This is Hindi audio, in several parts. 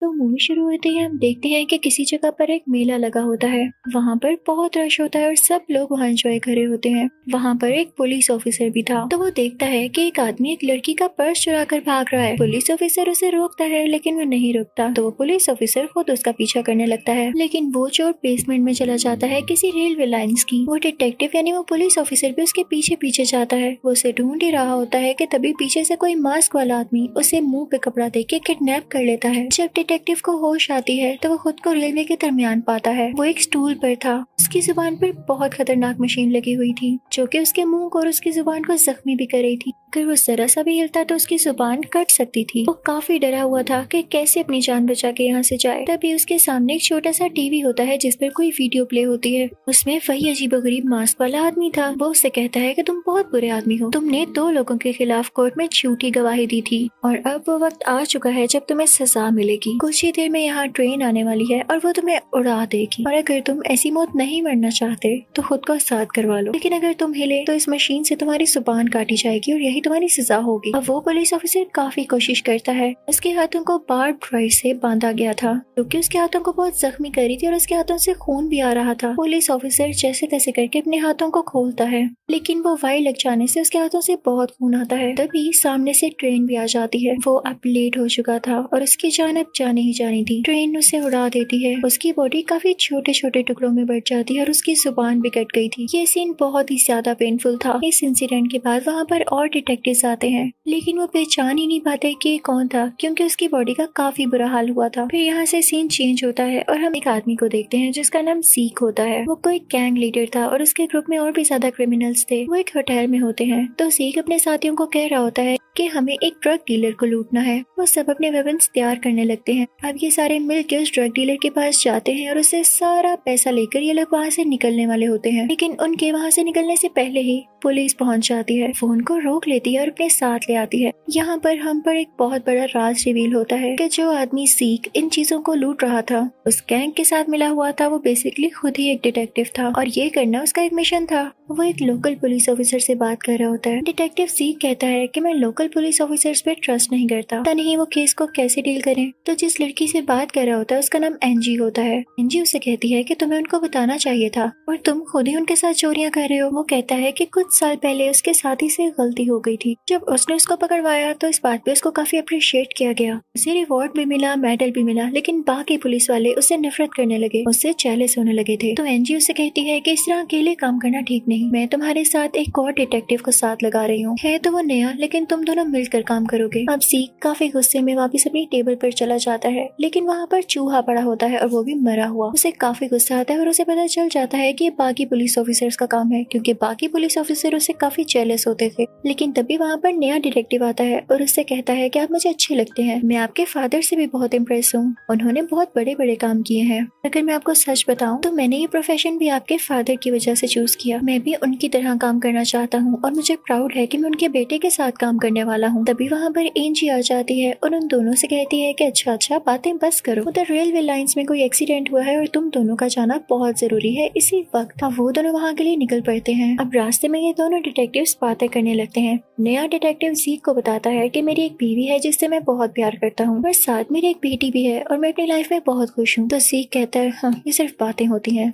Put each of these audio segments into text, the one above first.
तो मूवी शुरू होते ही हम देखते हैं कि किसी जगह पर एक मेला लगा होता है। वहाँ पर बहुत रश होता है और सब लोग वहाँ एंजॉय कर रहे होते हैं। वहाँ पर एक पुलिस ऑफिसर भी था। तो वो देखता है कि एक आदमी एक लड़की का पर्स चुरा कर भाग रहा है। पुलिस ऑफिसर उसे रोकता है लेकिन वो नहीं रुकता। तो वो पुलिस ऑफिसर खुद उसका पीछा करने लगता है, लेकिन वो चोर बेसमेंट में चला जाता है किसी रेलवे लाइंस की। वो डिटेक्टिव यानी वो पुलिस ऑफिसर भी उसके पीछे पीछे जाता है। वो उसे ढूंढ ही रहा होता है कि तभी पीछे से कोई मास्क वाला आदमी उसे मुंह पे कपड़ा देके किडनैप कर लेता है। जब डिटेक्टिव को होश आती है तो वो खुद को रेलवे के दरमियान पाता है। वो एक स्टूल पर था। उसकी जुबान पर बहुत खतरनाक मशीन लगी हुई थी जो कि उसके मुंह को और उसकी जुबान को जख्मी भी कर रही थी। अगर वो जरा सा भी हिलता तो उसकी जुबान कट सकती थी। वो काफी डरा हुआ था कि कैसे अपनी जान बचा के यहाँ से जाए। तभी उसके सामने एक छोटा सा टीवी होता है जिस पर कोई वीडियो प्ले होती है। उसमें वही अजीबोगरीब मास्क वाला आदमी था। वो उससे कहता है कि तुम बहुत बुरे आदमी हो, तुमने 2 लोगों के खिलाफ कोर्ट में झूठी गवाही दी थी और अब वो वक्त आ चुका है जब तुम्हें सजा मिलेगी। कुछ ही देर में यहाँ ट्रेन आने वाली है और वो तुम्हें उड़ा देगी और अगर तुम ऐसी मौत नहीं मरना चाहते तो खुद को आजाद करवा लो, लेकिन अगर तुम हिले तो इस मशीन से तुम्हारी जुबान काटी जाएगी और यही तुम्हारी सजा होगी। अब वो पुलिस ऑफिसर काफी कोशिश करता है। उसके हाथों को बार्ब वायर से बांधा गया था क्योंकि उसके हाथों को बहुत जख्मी करी थी और उसके हाथों से खून भी आ रहा था। पुलिस ऑफिसर जैसे तैसे करके अपने हाथों को खोलता है लेकिन वो वायर लग जाने से उसके हाथों से बहुत खून आता है। तभी सामने से ट्रेन भी आ जाती है। वो अब लेट हो चुका था और उसकी जान अब जाने ही जानी थी। ट्रेन उसे उड़ा देती है। उसकी बॉडी काफी छोटे छोटे टुकड़ों में बढ़ जाती है और उसकी जुबान भी कट गई थी। ये सीन बहुत ही ज्यादा पेनफुल था। इस इंसिडेंट के बाद वहाँ पर और डिटेक्टिव्स आते हैं लेकिन वो पहचान ही नहीं पाते कि कौन था क्योंकि उसकी बॉडी का काफी बुरा हाल हुआ था। फिर यहाँ से सीन चेंज होता है और हम एक आदमी को देखते हैं जिसका नाम सीक होता है। वो कोई गैंग लीडर था और उसके ग्रुप में और भी ज्यादा क्रिमिनल्स थे। वो एक होटल में होते हैं तो सीक अपने साथियों को कह रहा होता है कि हमें एक ड्रग डीलर को लूटना है। वो सब अपने वेपन्स तैयार करने लगते हैं। अब ये सारे मिलकर उस ड्रग डीलर के पास जाते हैं और उससे सारा पैसा लेकर ये लोग वहाँ से निकलने वाले होते हैं, लेकिन उनके वहाँ से निकलने से पहले ही पुलिस पहुंच जाती है, फोन को रोक लेती है और अपने साथ ले आती है। यहाँ पर हम पर एक बहुत बड़ा राज रिवील होता है कि जो आदमी सीक इन चीजों को लूट रहा था उस गैंग के साथ मिला हुआ था। वो बेसिकली खुद ही एक डिटेक्टिव था और ये करना उसका एक मिशन था। वो एक लोकल पुलिस ऑफिसर से बात कर रहा होता है। डिटेक्टिव सीक कहता है कि मैं लोकल पुलिस ऑफिसर्स पे ट्रस्ट नहीं करता, पता नहीं वो केस को कैसे डील करें। तो जिस लड़की से बात कर रहा होता है उसका नाम एनजी होता है। एनजी उसे कहती है कि तुम्हें उनको बताना चाहिए था और तुम खुद ही उनके साथ चोरियां कर रहे हो। वो कहता है कि कुछ साल पहले उसके साथी से गलती हो गई थी। जब उसने उसको पकड़वाया तो इस बात पे उसको काफी अप्रिशिएट किया गया। उसे रिवॉर्ड भी मिला, मेडल भी मिला, लेकिन बाकी पुलिस वाले उससे नफरत करने लगे, उससे जेलस होने लगे थे। तो एनजी उसे कहती है कि इस तरह अकेले काम करना ठीक नहीं, मैं तुम्हारे साथ एक और डिटेक्टिव को साथ लगा रही हूँ। है तो वो नया, लेकिन तुम दोनों मिलकर काम करोगे। अब सीक काफी गुस्से में वापस अपनी टेबल पर चला जाता है, लेकिन वहाँ पर चूहा पड़ा होता है और वो भी मरा हुआ। उसे काफी गुस्सा आता है और उसे पता चल जाता है कि ये बाकी पुलिस ऑफिसर्स का काम है, क्योंकि बाकी पुलिस ऑफिसर उसे काफी जेलस होते थे। लेकिन तभी वहाँ पर नया डिटेक्टिव आता है और उससे कहता है कि आप मुझे अच्छे लगते हैं, मैं आपके फादर से भी बहुत इम्प्रेस हूँ, उन्होंने बहुत बड़े बड़े काम किए हैं। अगर मैं आपको सच बताऊं तो मैंने ये प्रोफेशन भी आपके फादर की वजह से चूज किया। मैं भी उनकी तरह काम करना चाहता हूँ और मुझे प्राउड है कि मैं उनके बेटे के साथ काम करने वाला हूँ। तभी वहाँ पर एनजी आ जाती है और उन दोनों से कहती है कि अच्छा बातें बस करो, उधर रेलवे लाइंस में कोई एक्सीडेंट हुआ है और तुम दोनों का जाना बहुत जरूरी है इसी वक्त। अब वो दोनों वहाँ के लिए निकल पड़ते हैं। अब रास्ते में ये दोनों डिटेक्टिव्स बातें करने लगते हैं। नया डिटेक्टिव सीक को बताता है कि मेरी एक बीवी है जिससे मैं बहुत प्यार करता हूँ और साथ मेरी एक बेटी भी है और मैं अपनी लाइफ में बहुत खुश हूँ। तो सीक कहता है हाँ, ये सिर्फ बातें होती हैं,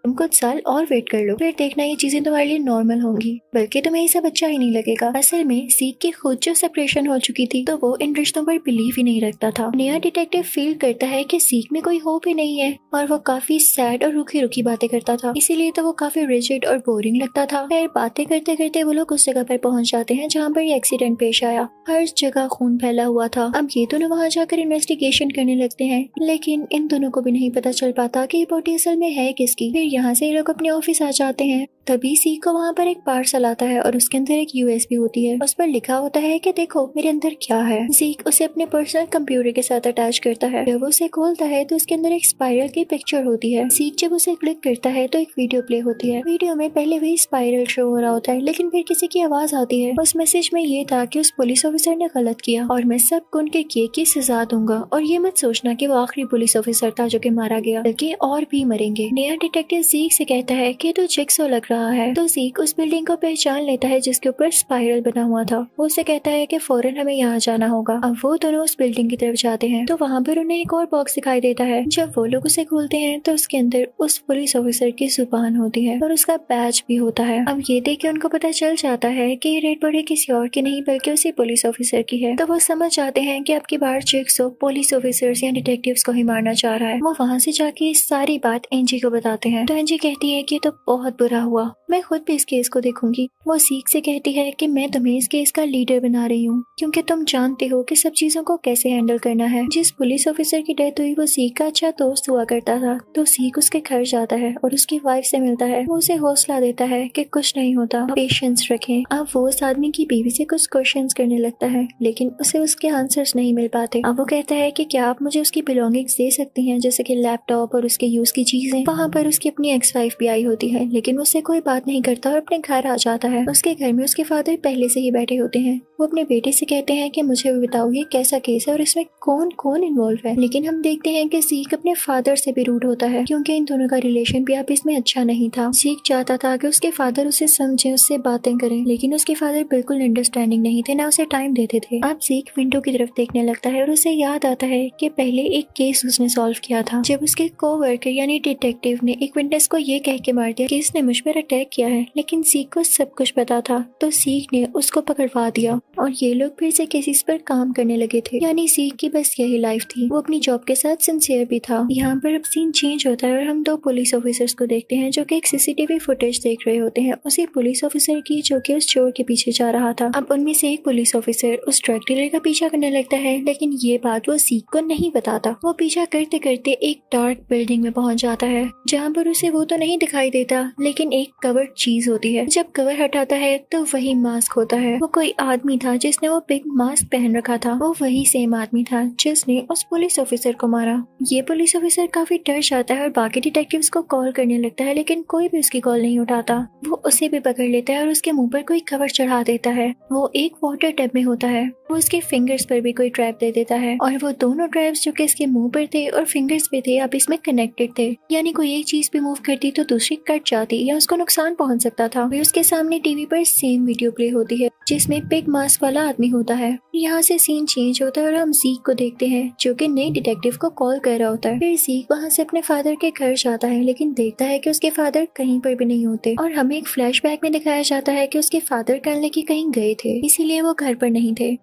तुम कुछ साल और वेट कर लो, फिर देखना ये चीजें तुम्हारे लिए नॉर्मल होंगी, बल्कि तुम्हें ये सब अच्छा ही नहीं लगेगा। असल में सीक की खुद जो सेपरेशन हो चुकी थी तो वो इन रिश्तों पर बिलीव ही नहीं रखता था। नया डिटेक्टिव फील करता है कि सीक में कोई होप ही नहीं है और वो काफी सैड और रुखी रुखी बातें करता था, इसीलिए तो वो काफी रिजिड और बोरिंग लगता था। फिर बातें करते करते वो लोग उस जगह पर पहुंच जाते हैं जहाँ पर ये एक्सीडेंट पेश आया। हर जगह खून फैला हुआ था। अब ये दोनों वहाँ जाकर इन्वेस्टिगेशन करने लगते हैं, लेकिन इन दोनों को भी नहीं पता चल पाता कि ये बॉडी असल में है किसकी। फिर यहाँ से ये लोग अपने ऑफिस आ जाते हैं। तभी सीक को वहाँ पर एक पार्सल आता है और उसके अंदर एक यूएसबी होती है। उस पर लिखा होता है कि देखो मेरे अंदर क्या है। सीक उसे अपने पर्सनल कंप्यूटर के साथ अटैच करता है। जब उसे खोलता है तो उसके अंदर एक स्पाइरल की पिक्चर होती है। सीक जब उसे क्लिक करता है तो एक वीडियो प्ले होती है। वीडियो में पहले वही स्पाइरल शो हो रहा होता है, लेकिन फिर किसी की आवाज आती है। उस मैसेज में ये था कि उस पुलिस ऑफिसर ने गलत किया और मैं सबको उनके किए की सजा दूंगा, और ये मत सोचना कि वो आखिरी पुलिस ऑफिसर था जो कि मारा गया, बल्कि और भी मरेंगे। नया डिटेक्टिव सीक से कहता है कि तो जिक्सो लग रहा है। तो सीक उस बिल्डिंग को पहचान लेता है जिसके ऊपर स्पाइरल बना हुआ था। वो उसे कहता है कि फौरन हमें यहाँ जाना होगा। अब वो दोनों उस बिल्डिंग की तरफ जाते हैं तो वहाँ पर उन्हें एक और बॉक्स दिखाई देता है। जब वो लोग उसे खोलते हैं तो उसके अंदर उस पुलिस ऑफिसर की जुबान होती है और उसका बैज भी होता है। अब ये देख के उनको पता चल जाता है कि ये रेड बॉडी किसी और की नहीं बल्कि उसी पुलिस ऑफिसर की है। तो वो समझ जाते हैं कि अब की बार जिक्सो पुलिस ऑफिसर्स या डिटेक्टिव्स को ही मारना चाह रहा है। वो वहाँ से जाके सारी बात एंजी को बताते हैं। तो एंजी कहती है कि तो बहुत बुरा हुआ, मैं खुद भी इस केस को देखूंगी। वो सीक से कहती है कि मैं तुम्हें इस केस का लीडर बना रही हूँ क्योंकि तुम जानते हो कि सब चीजों को कैसे हैंडल करना है। जिस पुलिस ऑफिसर की डेथ हुई वो सीक का अच्छा दोस्त हुआ करता था। तो सीक उसके घर जाता है और उसकी वाइफ से मिलता है। वो उसे हौसला देता है कि कुछ नहीं होता, पेशेंस रखें। अब वो उस आदमी की बीवी से कुछ क्वेश्चंस करने लगता है लेकिन उसे उसके आंसर्स नहीं मिल पाते। अब वो कहता है कि क्या आप मुझे उसकी बिलोंगिंग्स दे सकती हैं, जैसे कि लैपटॉप और उसके यूज की चीजें। वहाँ पर उसकी अपनी एक्स वाइफ भी आई होती है लेकिन उससे कोई बात नहीं करता और अपने घर आ जाता है। उसके घर में उसके फादर पहले से ही बैठे होते हैं। वो अपने बेटे से कहते हैं कि मुझे भी बताओ ये कैसा केस है और इसमें कौन कौन इन्वॉल्व है। लेकिन हम देखते हैं कि सीक अपने फादर से भी रूड होता है क्योंकि इन दोनों का रिलेशन भी अब इसमें अच्छा नहीं था। सीक चाहता था कि उसके फादर उसे समझे, उससे बातें करें, लेकिन उसके फादर बिल्कुल अंडरस्टैंडिंग नहीं थे, ना उसे टाइम देते थे। अब सीक विंडो की तरफ देखने लगता है और उसे याद आता है कि पहले एक केस उसने सॉल्व किया था जब उसके कोवर्कर यानी डिटेक्टिव ने एक विटनेस को ये कह के मार दिया कि इसने मुझ पर अटैक किया है, लेकिन सीक को सब कुछ पता था। तो सीक ने उसको पकड़वा दिया और ये लोग फिर से केसेस पर काम करने लगे थे। यानी सीक की बस यही लाइफ थी। वो अपनी जॉब के साथ सिंसियर भी था। यहाँ पर अब सीन चेंज होता है और हम दो पुलिस ऑफिसर्स को देखते हैं जो कि एक सीसीटीवी फुटेज देख रहे होते हैं उसी पुलिस ऑफिसर की जो कि उस चोर के पीछे जा रहा था। अब उनमें से एक पुलिस ऑफिसर उस ड्रग डीलर का पीछा करने लगता है लेकिन ये बात वो सीक को नहीं बताता। वो पीछा करते करते एक डार्क बिल्डिंग में पहुंच जाता है जहाँ पर उसे वो तो नहीं दिखाई देता लेकिन एक कवर्ड चीज होती है। जब कवर हटाता है तो वही मास्क होता है। वो कोई आदमी था जिसने वो बिग मास्क पहन रखा था। वो वही सेम आदमी था जिसने उस पुलिस ऑफिसर को मारा। ये पुलिस ऑफिसर काफी डर जाता है और बाकी डिटेक्टिव्स को कॉल करने लगता है लेकिन कोई भी उसकी कॉल नहीं उठाता। वो उसे भी पकड़ लेता है और उसके मुंह पर कोई कवर चढ़ा देता है। वो एक वाटर टब में होता है। वो उसके फिंगर्स पर भी कोई ट्रैप दे देता है और वो दोनों ट्रैप्स जो कि इसके मुंह पर थे और फिंगर्स पे थे अब इसमें कनेक्टेड थे। यानी कोई एक चीज भी मूव करती तो दूसरी कट जाती या उसको नुकसान पहुंच सकता था। फिर उसके सामने टीवी पर सेम वीडियो प्ले होती है जिसमें बिग मास्क वाला आदमी होता है। यहाँ से सीन चेंज होता है और हम सीक को देखते हैं जो कि नए डिटेक्टिव को कॉल कर रहा होता है। फिर सीक वहाँ से अपने फादर के घर जाता है लेकिन देखता है कि उसके फादर कहीं पर भी नहीं होते और हमें एक फ्लैशबैक में दिखाया जाता है कि उसके फादर कल लेके कहीं गए थे इसीलिए वो घर पर नहीं थे।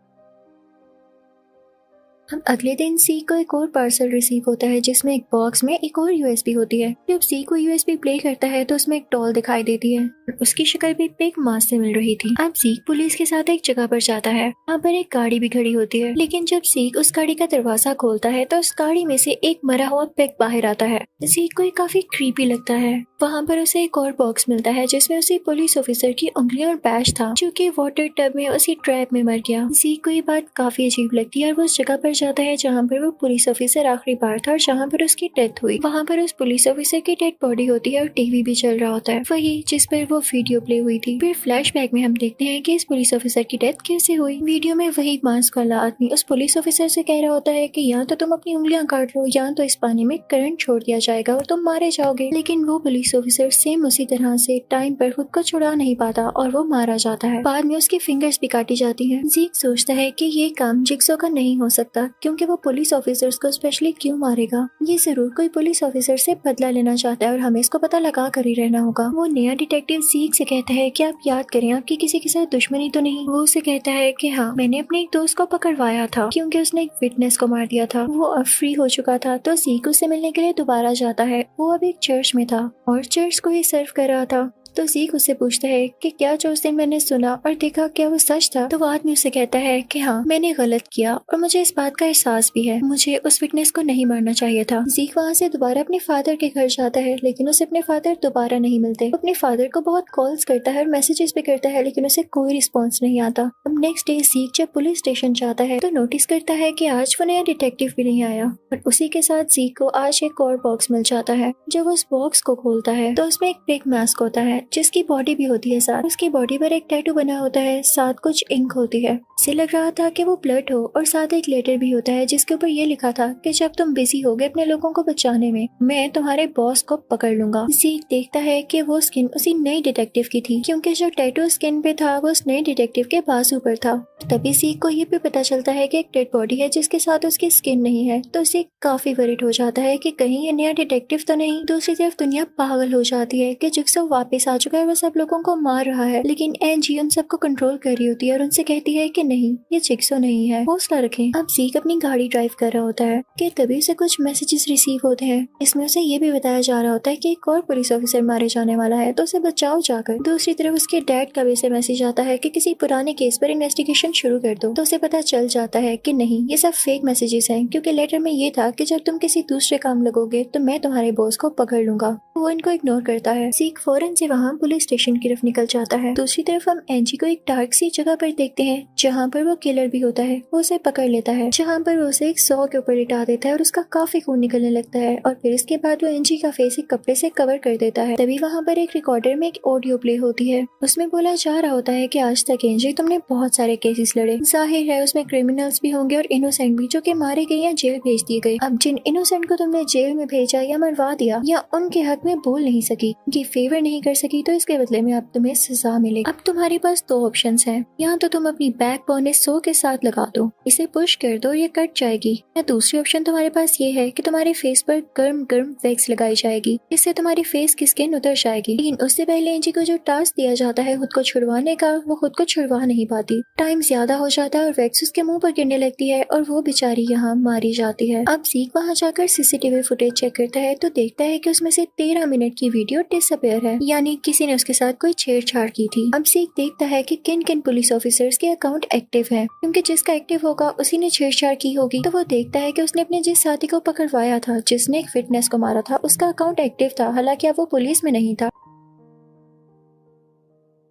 अब अगले दिन सी को एक और पार्सल रिसीव होता है जिसमें एक बॉक्स में एक और यूएसबी होती है। जब सी को यूएसबी प्ले करता है तो उसमें एक डॉल दिखाई देती है। उसकी शक्ल भी बिग मास से मिल रही थी। अब सीक पुलिस के साथ एक जगह पर जाता है। वहाँ पर एक गाड़ी भी खड़ी होती है लेकिन जब सीक उस गाड़ी का दरवाजा खोलता है तो उस गाड़ी में से एक मरा हुआ पिग बाहर आता है। सीक को काफी क्रीपी लगता है। वहाँ पर उसे एक और बॉक्स मिलता है जिसमें उसी पुलिस ऑफिसर की उंगलियां और बैज था जो कि वाटर टब में उसी ट्रैप में मर गया। सीक को ये बात काफी अजीब लगती है और वो उस जगह पर जाता है जहाँ पर वो पुलिस ऑफिसर आखिरी बार था और जहाँ पर उसकी डेथ हुई। वहाँ पर उस पुलिस ऑफिसर की डेड बॉडी होती है और टीवी भी चल रहा होता है वही जिस पर वो वीडियो प्ले हुई थी। फिर फ्लैशबैक में हम देखते हैं कि इस पुलिस ऑफिसर की डेथ कैसे हुई। वीडियो में वही मास्क वाला आदमी उस पुलिस ऑफिसर से कह रहा होता है कि या तो तुम अपनी उंगलियां काट लो या तो इस पानी में करंट छोड़ दिया जाएगा और तुम मारे जाओगे। लेकिन वो पुलिस ऑफिसर सेम उसी तरह से टाइम पर खुद को छुड़ा नहीं पाता और वो मारा जाता है। बाद में उसकी फिंगर्स भी काटी जाती हैं। जीक सोचता है कि ये काम जिक्सो का नहीं हो सकता क्योंकि वो पुलिस ऑफिसर्स को स्पेशली क्यों मारेगा। ये जरूर कोई पुलिस ऑफिसर से बदला लेना चाहता है और हमें इसको पता लगा कर ही रहना होगा। वो नया डिटेक्टिव जीक से कहता है कि आप याद करें आपकी किसी के साथ दुश्मनी तो नहीं। वो उसे कहता है कि हाँ, मैंने अपने एक दोस्त को पकड़वाया था क्योंकि उसने एक विटनेस को मार दिया था। वो अब फ्री हो चुका था तो जीक उससे मिलने के लिए दोबारा जाता है। वो अब एक चर्च में था और चर्च को ही सर्व कर रहा था। तो जीक उससे पूछता है कि क्या जो उस दिन मैंने सुना और देखा क्या वो सच था। तो वो आदमी उसे कहता है कि हाँ, मैंने गलत किया और मुझे इस बात का एहसास भी है। मुझे उस विटनेस को नहीं मारना चाहिए था। जीक वहाँ से दोबारा अपने फादर के घर जाता है लेकिन उसे अपने फादर दोबारा नहीं मिलते। वो अपने फादर को बहुत कॉल्स करता है और मैसेजेस भी करता है लेकिन उसे कोई रिस्पॉन्स नहीं आता। अब नेक्स्ट डे जीक जब पुलिस स्टेशन जाता है तो नोटिस करता है कि आज वो नया डिटेक्टिव भी नहीं आया और उसी के साथ जीक को आज एक और बॉक्स मिल जाता है। जब उस बॉक्स को खोलता है तो उसमें एक बिग मास्क होता है जिसकी बॉडी भी होती है साथ। उसकी बॉडी पर एक टैटू बना होता है, साथ कुछ इंक होती है। इसे लग रहा था कि वो ब्लड हो, और साथ एक लेटर भी होता है जिसके ऊपर ये लिखा था कि जब तुम बिजी हो गए अपने लोगों को बचाने में, मैं तुम्हारे बॉस को पकड़ लूंगा। ज़ीक देखता है कि वो स्किन उसी नई डिटेक्टिव की थी, क्योंकि जो टैटू स्किन पे था वो उस नई डिटेक्टिव के बाजू पर था। तभी ज़ीक को ये भी पता चलता है कि एक डेड बॉडी है जिसके साथ उसकी स्किन नहीं है। तो ज़ीक काफी वरीड हो जाता है कि कहीं ये नया डिटेक्टिव तो नहीं। दूसरी तरफ दुनिया पागल हो जाती है कि जिक्सो वापस आ चुका है, वो सब लोगों को मार रहा है, लेकिन एंजी उन सबको कंट्रोल कर रही होती है और उनसे कहती है कि नहीं, ये जिक्सो नहीं है, हौसला रखें। अब ज़ीक अपनी गाड़ी ड्राइव कर रहा होता है कि तभी से कुछ मैसेजेस रिसीव होते हैं। इसमें उसे ये भी बताया जा रहा होता है कि एक और पुलिस ऑफिसर मारे जाने वाला है, तो उसे बचाओ जाकर। दूसरी तरफ उसके डैड का भी उसे मैसेज आता है कि किसी पुराने केस पर इन्वेस्टिगेशन शुरू कर दो। तो उसे पता चल जाता है कि नहीं, ये सब फेक मैसेजेस हैं, क्योंकि लेटर में ये था कि जब तुम किसी दूसरे काम लगोगे तो मैं तुम्हारे बॉस को पकड़ लूंगा। वो इनको इग्नोर करता है। ज़ीक फौरन से वहाँ पुलिस स्टेशन की तरफ निकल जाता है। दूसरी तरफ हम एंजी को एक डार्क सी जगह पर देखते हैं जहाँ पर वो किलर भी होता है। वो उसे पकड़ लेता है, जहाँ पर वो उसे एक सौ के ऊपर लिटा देता है और उसका काफी खून निकलने लगता है। और फिर इसके बाद वो एंजी का फेस एक कपड़े से कवर कर देता है। तभी वहाँ पर एक रिकॉर्डर में एक ऑडियो प्ले होती है। उसमें बोला जा रहा होता है कि आज तक एंजी तुमने बहुत सारे केसेस लड़े, जाहिर है उसमें क्रिमिनल्स भी होंगे और इनोसेंट भी, जो कि मारे गए या जेल भेज दिए गए। अब जिन इनोसेंट को तुमने जेल में भेजा या मरवा दिया या उनके हक में बोल नहीं सकी, उनकी फेवर नहीं कर सकी, तो इसके बदले में अब तुम्हें सजा मिलेगी। अब तुम्हारे पास दो ऑप्शंस हैं, या तो तुम अपनी बैक बोन 100 के साथ लगा दो, इसे पुश कर दो, ये कट जाएगी, या दूसरी ऑप्शन तुम्हारे पास ये है कि तुम्हारे फेस पर गर्म गर्म वैक्स लगाई जाएगी, इससे तुम्हारी फेस की स्किन उतर जाएगी। लेकिन उससे पहले एंजी को जो टास्क दिया जाता है खुद को छुड़वाने का, वो खुद को छुड़वा नहीं पाती। टाइम ज्यादा हो जाता है और वैक्स उसके मुंह पर गिरने लगती है और वो बेचारी यहाँ मारी जाती है। अब ज़ीक वहाँ जाकर सीसीटीवी फुटेज चेक करता है तो देखता है कि उसमें से 13 मिनट की वीडियो डिसअपेयर है, यानी किसी ने उसके साथ कोई छेड़छाड़ की थी। अब ज़ीक देखता है कि किन किन पुलिस ऑफिसर्स के अकाउंट एक्टिव है, क्योंकि जिसका एक्टिव होगा उसी ने छेड़छाड़ की होगी। तो वो देखता है कि उसने अपने जिस साथी को पकड़वाया था, जिसने एक फिटनेस को मारा था, उसका अकाउंट एक्टिव था, हालांकि अब वो पुलिस में नहीं था।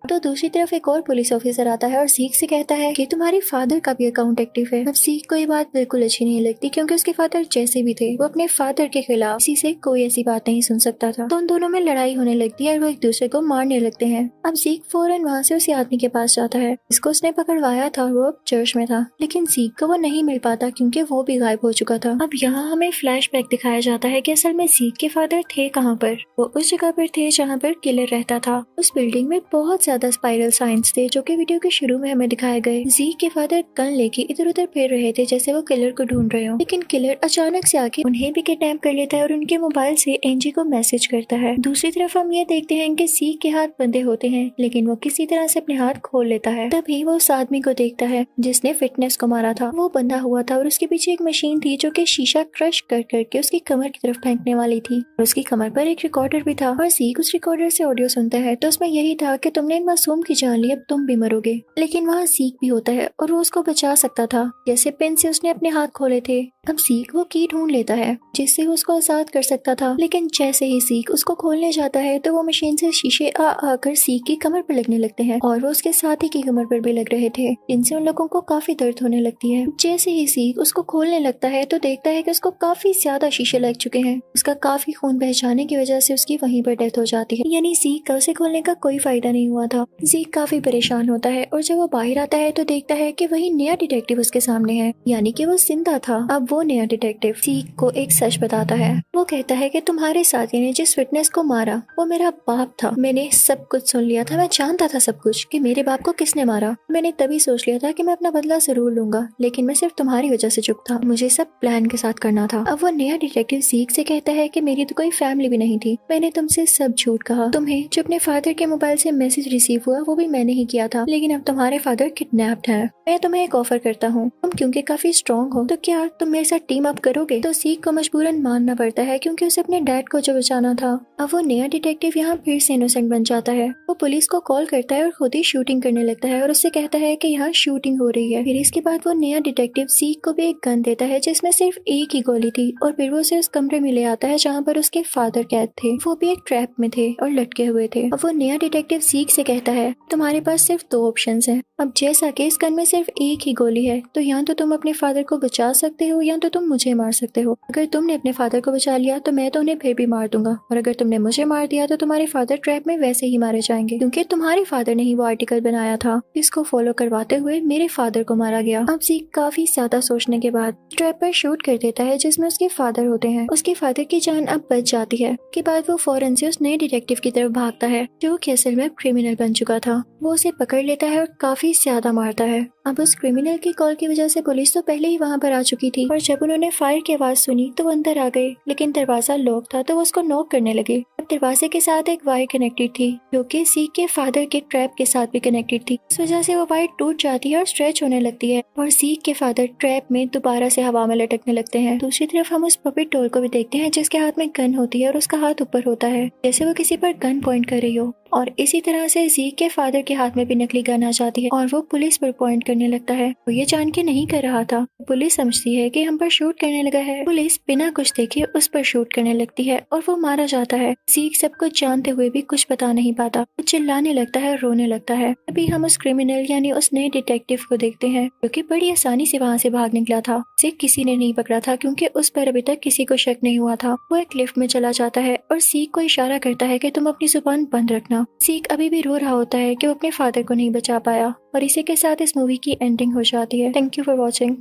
तो दूसरी तरफ एक और पुलिस ऑफिसर आता है और ज़ीक से कहता है कि तुम्हारे फादर का भी अकाउंट एक्टिव है। अब ज़ीक को ये बात बिल्कुल अच्छी नहीं लगती, क्योंकि उसके फादर जैसे भी थे, वो अपने फादर के खिलाफ किसी से कोई ऐसी बात नहीं सुन सकता था। तो उन दोनों में लड़ाई होने लगती है और वो एक दूसरे को मारने लगते हैं। अब ज़ीक फौरन वहाँ से उसी आदमी के पास जाता है जिसको उसने पकड़वाया था, वो अब चर्च में था, लेकिन ज़ीक को वो नहीं मिल पाता क्योंकि वो भी गायब हो चुका था। अब यहाँ हमें फ्लैशबैक दिखाया जाता है कि असल में ज़ीक के फादर थे कहाँ पर। वो उस जगह पर थे जहाँ पर किलर रहता था। उस बिल्डिंग में बहुत ज्यादा स्पाइरल साइंस थे, जो कि वीडियो के शुरू में हमें दिखाए गए। ज़ीक के फादर गन लेके इधर उधर फिर रहे थे जैसे वो किलर को ढूंढ रहे हो, लेकिन किलर अचानक से आके उन्हें भी किडनैप कर लेता है और उनके मोबाइल से एंजी को मैसेज करता है। दूसरी तरफ हम ये देखते हैं कि ज़ीक के हाथ बंधे होते हैं, लेकिन वो किसी तरह से अपने हाथ खोल लेता है। तभी वो उस आदमी को देखता है जिसने फिटनेस को मारा था। वो बंधा हुआ था और उसके पीछे एक मशीन थी जो कि शीशा क्रश कर करके उसकी कमर की तरफ फेंकने वाली थी, और उसकी कमर पर एक रिकॉर्डर भी था। और ज़ीक उस रिकॉर्डर से ऑडियो सुनता है तो उसमें यही था कि तुमने एक मासूम की जान ली, अब तुम भी मरोगे। लेकिन वहाँ ज़ीक भी होता है और वो उसको बचा सकता था, जैसे पेन से उसने अपने हाथ खोले थे। अब ज़ीक वो की ढूंढ लेता है जिससे वो उसको आजाद कर सकता था, लेकिन जैसे ही ज़ीक उसको खोलने जाता है तो वो मशीन से शीशे आ आकर ज़ीक की कमर पर लगने लगते हैं, और वो उसके साथी की कमर पर भी लग रहे थे, जिनसे उन लोगों को काफी दर्द होने लगती है। जैसे ही ज़ीक उसको खोलने लगता है तो देखता है कि उसको काफी ज्यादा शीशे लग चुके हैं। उसका काफी खून बह जाने की वजह से उसकी वहीं पर डेथ हो जाती है, यानी ज़ीक का उसे खोलने का कोई फायदा नहीं हुआ था। ज़ीक काफी परेशान होता है और जब वो बाहर आता है तो देखता है कि वही नया डिटेक्टिव उसके सामने है, यानी कि वो जिंदा था। अब वो नया डिटेक्टिव ज़ीक को एक सच बताता है। वो कहता है कि तुम्हारे साथी ने जिस फिटनेस को मारा वो मेरा बाप था। मैंने सब कुछ सुन लिया था, मैं जानता था सब कुछ कि मेरे बाप को किसने मारा। मैंने तभी सोच लिया था कि मैं अपना बदला जरूर लूंगा, लेकिन मैं सिर्फ तुम्हारी वजह से चुप था। मुझे सब प्लान के साथ करना था। अब वो नया डिटेक्टिव ज़ीक से कहता है कि मेरी तो कोई फैमिली भी नहीं थी, मैंने तुमसे सब झूठ कहा। तुम्हें जो अपने फादर के मोबाइल से मैसेज रिसीव हुआ वो भी मैंने ही किया था, लेकिन अब तुम्हारे फादर किडनैप्ड है। मैं तुम्हें एक ऑफर करता हूँ, तुम क्योंकि काफी स्ट्रॉन्ग हो तो क्या तुम मेरे साथ टीम अप करोगे? तो ज़ीक को मजबूरन मानना पड़ता है क्योंकि उसे अपने डैड को जो बचाना था। अब वो नया डिटेक्टिव यहाँ फिर से इनोसेंट बन जाता है। वो पुलिस को कॉल करता है और खुद ही शूटिंग करने लगता है और उससे कहता है कि यहाँ शूटिंग हो रही है। फिर इसके बाद वो नया डिटेक्टिव ज़ीक को भी एक गन देता है जिसमें सिर्फ एक ही गोली थी, और फिर वो उसे उस कमरे में ले आता है जहाँ पर उसके फादर कैद थे। वो भी एक ट्रैप में थे और लटके हुए थे। अब वो नया डिटेक्टिव ज़ीक से कहता है तुम्हारे पास सिर्फ दो ऑप्शंस हैं। अब जैसा कि इस गन में सिर्फ एक ही गोली है, तो यहाँ तो तुम अपने फादर को बचा सकते हो लिया तो तुम मुझे मार सकते हो। अगर तुमने अपने फादर को बचा लिया तो मैं तो उन्हें फिर भी मार दूंगा, और अगर तुमने मुझे मार दिया तो तुम्हारे फादर ट्रैप में वैसे ही मारे जाएंगे, क्योंकि तुम्हारे फादर ने ही वो आर्टिकल बनाया था। इसको फॉलो करवाते हुए मेरे फादर को मारा गया। अब ज़ीक काफी ज्यादा सोचने के बाद ट्रैप पर शूट कर देता है जिसमें उसके फादर होते हैं। उसके फादर की जान अब बच जाती है। के बाद वो फौरन से उस नए डिटेक्टिव की तरफ भागता है जो कि असल में क्रिमिनल बन चुका था। वो उसे पकड़ लेता है और काफी ज्यादा मारता है। अब उस क्रिमिनल की कॉल की वजह से पुलिस तो पहले ही वहाँ पर आ चुकी थी, और जब उन्होंने फायर की आवाज सुनी तो वो अंदर आ गए, लेकिन दरवाजा लॉक था तो वो उसको नॉक करने लगे। अब दरवाजे के साथ एक वायर कनेक्टेड थी जो कि ज़ीक के फादर के ट्रैप के साथ भी कनेक्टेड थी। इस वजह से वो वायर टूट जाती है और स्ट्रेच होने लगती है, और ज़ीक के फादर ट्रैप में दोबारा से हवा में लटकने लगते हैं। दूसरी तरफ हम उस पपेट डॉल को भी देखते हैं जिसके हाथ में गन होती है और उसका हाथ ऊपर होता है जैसे वो किसी पर गन पॉइंट कर रही हो, और इसी तरह से ज़ीक के फादर के हाथ में भी नकली गन आ जाती है और वो पुलिस पर पॉइंट करने लगता है। वो ये जान के नहीं कर रहा था। पुलिस समझती है कि हम पर शूट करने लगा है। पुलिस बिना कुछ देखे उस पर शूट करने लगती है और वो मारा जाता है। ज़ीक सब कुछ जानते हुए भी कुछ बता नहीं पाता। वो चिल्लाने लगता है, रोने लगता है। अभी हम उस क्रिमिनल यानी उस नए डिटेक्टिव को देखते हैं जो कि बड़ी आसानी से वहाँ से भाग निकला था। उसे किसी ने नहीं पकड़ा था क्योंकि उस पर अभी तक किसी को शक नहीं हुआ था। वो एक लिफ्ट में चला जाता है और ज़ीक को इशारा करता है कि तुम अपनी जुबान बंद रखना। ज़ीक अभी भी रो रहा होता है कि वो अपने फादर को नहीं बचा पाया, और इसी के साथ इस मूवी की एंडिंग हो जाती है। Thank you for watching.